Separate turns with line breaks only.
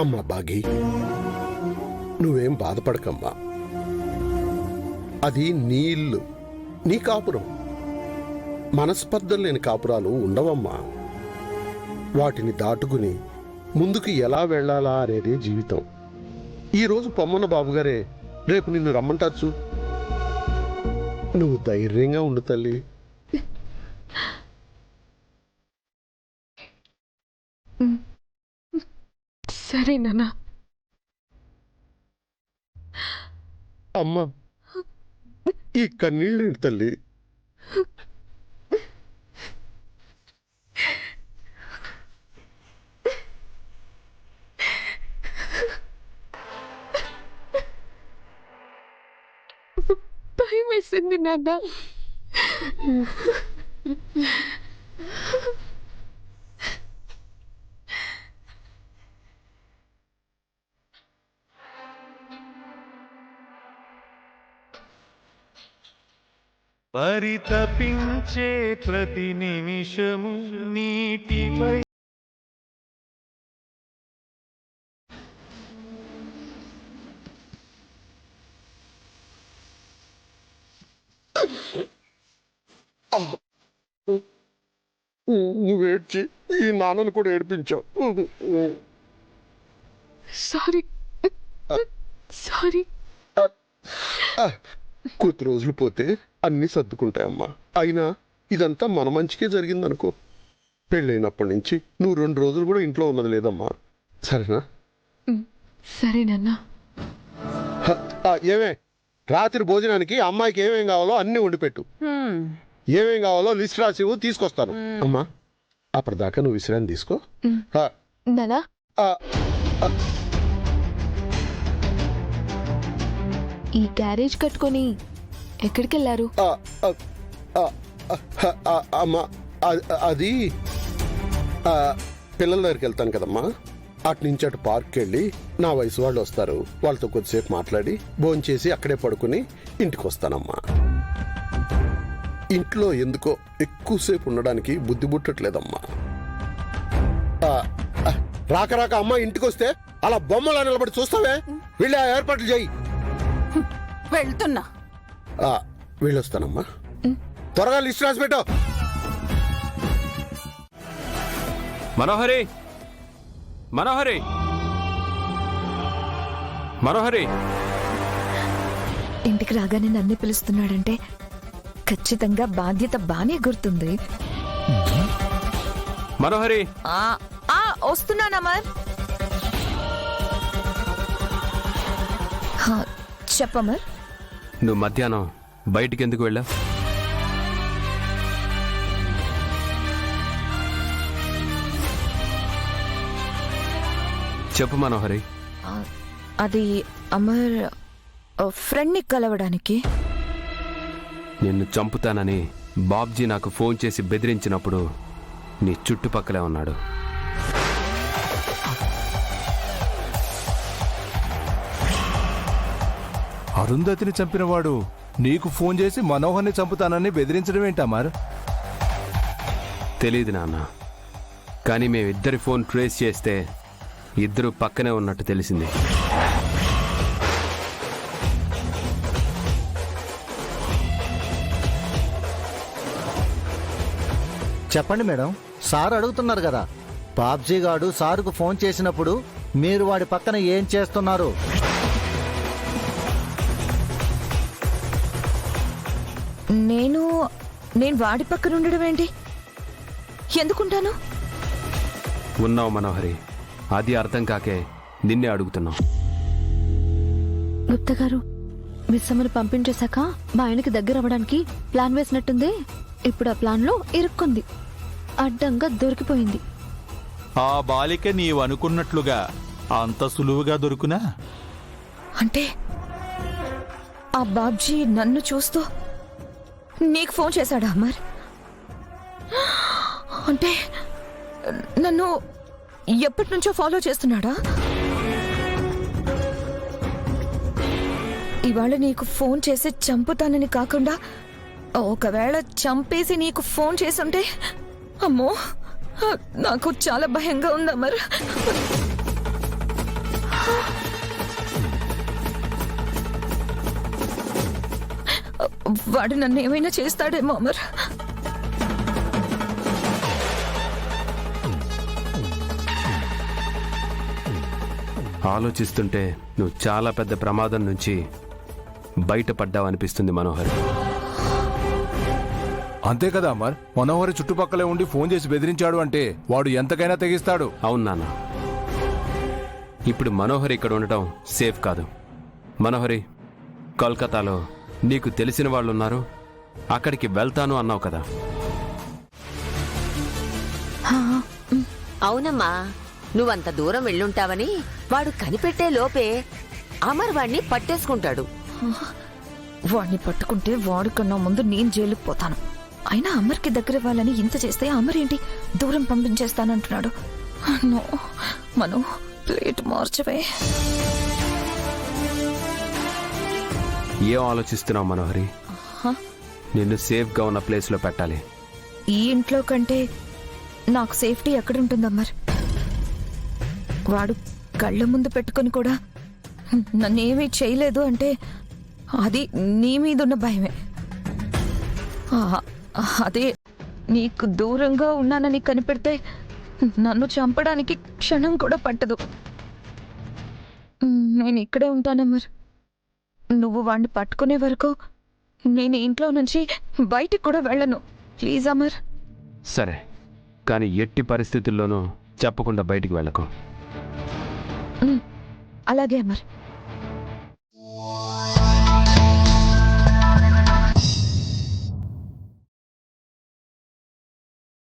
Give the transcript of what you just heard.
అమ్మా బాగి, నువ్వేం బాధపడకమ్మా. అది నీ ఇల్లు, నీ కాపురం. మనస్పర్ధలు లేని కాపురాలు ఉండవమ్మా. వాటిని దాటుకుని ముందుకు ఎలా వెళ్ళాలా అనేదే జీవితం. ఈరోజు పొమ్మన్న బాబుగారే రేపు నిన్ను రమ్మంటారు. నువ్వు ధైర్యంగా ఉండు తల్లి.
సరే నాన్న.
అమ్మా, ఈ కన్నీళ్ళు తల్లి.
భయం వేసింది నాన్న.
పరితపించే ప్రతి నిమిషము నీటిపై.
నువ్వు ఏడ్చి ఈ నాన్నను కూడా ఏడిపించావు.
Sorry sorry.
కొద్ది రోజులు పోతే అన్నీ సర్దుకుంటాయమ్మా. అయినా ఇదంతా మన మంచికే జరిగిందనుకో. పెళ్ళైనప్పటి నుంచి నువ్వు 2 రోజులు కూడా ఇంట్లో ఉన్నది లేదమ్మా. సరేనా?
సరేనన్నా.
ఏమే, రాత్రి భోజనానికి అమ్మాయికి ఏమేం కావాలో అన్నీ వండిపెట్టు. ఏమేం కావాలో లిస్ట్ రాసి తీసుకొస్తాను. అమ్మా, అప్పటిదాకా నువ్వు విశ్రాంతి తీసుకో.
నానా, ఈ క్యారేజ్ కట్టుకొని ఎక్కడికి వెళ్ళారు?
అమ్మా, అది పిల్లల దగ్గరికి వెళ్తాను కదమ్మా. అటు నుంచి అటు పార్క్కి వెళ్ళి నా వయసు వాళ్ళు వస్తారు, వాళ్ళతో కొద్దిసేపు మాట్లాడి భోంచేసి అక్కడే పడుకుని ఇంటికి వస్తానమ్మా. ఇంట్లో ఎందుకో ఎక్కువసేపు ఉండడానికి బుద్ధి పుట్టట్లేదమ్మా. రాక రాక అమ్మ ఇంటికి వస్తే అలా బొమ్మలా నిలబడి చూస్తావే? వెళ్ళి ఆ ఏర్పాట్లు చేయి.
వెళ్తున్నా.
వెళ్ళొస్తానమ్మా. త్వరగా లిస్ట్ రాసి పెట్టు.
మనోహరి, మనోహరి, మనోహరి.
ఇంటికి రాగానే నన్ను పిలుస్తున్నాడంటే ఖచ్చితంగా బాధ్యత బానే గుర్తుంది.
మనోహరి,
వస్తున్నాను అమర్. చెప్పమర్.
నువ్వు మధ్యాహ్నం బయటికి ఎందుకు వెళ్ళావు? చెప్పు మనోహరి.
అది అమర్, ఫ్రెండ్ని కలవడానికి.
నిన్ను చంపుతానని బాబ్జీ నాకు ఫోన్ చేసి బెదిరించినప్పుడు నీ చుట్టుపక్కలే ఉన్నాడు.
అరుంధతిని చంపినవాడు నీకు ఫోన్ చేసి మనోహర్ని చంపుతానని బెదిరించడం ఏంటమ్మారు?
తెలీదు నాన్న, కానీ మేమిద్దరి ఫోన్ ట్రేస్ చేస్తే ఇద్దరు పక్కనే ఉన్నట్టు తెలిసింది.
చెప్పండి మేడం, సార్ అడుగుతున్నారు కదా. బాబ్జీ గారు సారుకు ఫోన్ చేసినప్పుడు మీరు వాడి పక్కన ఏం చేస్తున్నారు?
నేను వాడి పక్కన ఉండడం ఏంటి? ఎందుకుంటాను?
ఉన్నావు మనోహరి, అది అర్థం కాకే నిన్నే అడుగుతున్నావు.
గుప్తా గారు, మిస్సమ్మను పంపించేశాక మా ఆయనకి దగ్గర అవ్వడానికి ప్లాన్ వేసినట్టుంది. ఇప్పుడు ఆ ప్లాన్ లో ఇరుక్కుంది, అడ్డంగా దొరికిపోయింది.
ఆ బాలిక నీవు అనుకున్నట్లుగా అంత సులువుగా దొరుకునా?
అంటే ఆ బాబ్జీ నన్ను చూస్తూ నీకు ఫోన్ చేశాడా అమర్? అంటే నన్ను ఎప్పటి నుంచో ఫాలో చేస్తున్నాడా? ఇవాళ నీకు ఫోన్ చేసి చంపుతానని కాకుండా ఒకవేళ చంపేసి నీకు ఫోన్ చేసుంటే, అమ్మో నాకు చాలా భయంగా ఉంది అమర్. వాడు నన్ను ఏమైనా చేస్తాడేమో అమర్.
ఆలోచిస్తుంటే నువ్వు చాలా పెద్ద ప్రమాదం నుంచి బయటపడ్డావనిపిస్తుంది మనోహర్.
అంతే కదా అమర్, మనోహరి చుట్టుపక్కలే ఉండి ఫోన్ చేసి బెదిరించాడు అంటే వాడు ఎంతకైనా తెగిస్తాడు.
అవును నాన్న, ఇప్పుడు మనోహరి ఇక్కడ ఉండటం సేఫ్ కాదు. మనోహరి, కోల్కతాలో నీకు తెలిసిన వాళ్ళు ఉన్నారు, అక్కడికి వెళ్తాను అన్నావు కదా.
అవునమ్మా, నువ్వంత దూరం వెళ్ళుంటావని వాడు కనిపెట్టే లోపే అమర్ వాణ్ణి పట్టేసుకుంటాడు.
వాడిని పట్టుకుంటే వాడు కన్నా ముందు నేను జైలుకు పోతాను. అయినా అమర్కి దగ్గర వాళ్ళని ఇంత చేస్తే అమర్ ఏంటి దూరం పంపించేస్తానంటున్నాడు. నో మను, ప్లేట్ మార్చవే.
ఏం ఆలోచిస్తున్నావు మనోహరి? నిన్ను సేఫ్గా ఉన్న ప్లేస్లో పెట్టాలి.
ఈ ఇంట్లో కంటే నాకు సేఫ్టీ ఎక్కడుంటుంది అమర్? వాడు కళ్ళ ముందు పెట్టుకుని కూడా నన్నేమీ చేయలేదు అంటే అది నీ మీదున్న భయమే. అదే నీకు దూరంగా ఉన్నానని కనిపెడితే నన్ను చంపడానికి క్షణం కూడా పట్టదు. నేను ఇక్కడే ఉంటానమ్మర్. నువ్వు వాడిని పట్టుకునే వరకు నేను ఇంట్లో నుంచి బయటికి కూడా వెళ్ళను. ప్లీజ్ అమర్.
సరే, కానీ ఎట్టి పరిస్థితుల్లోనూ చెప్పకుండా బయటికి వెళ్ళకు.
అలాగే అమర్.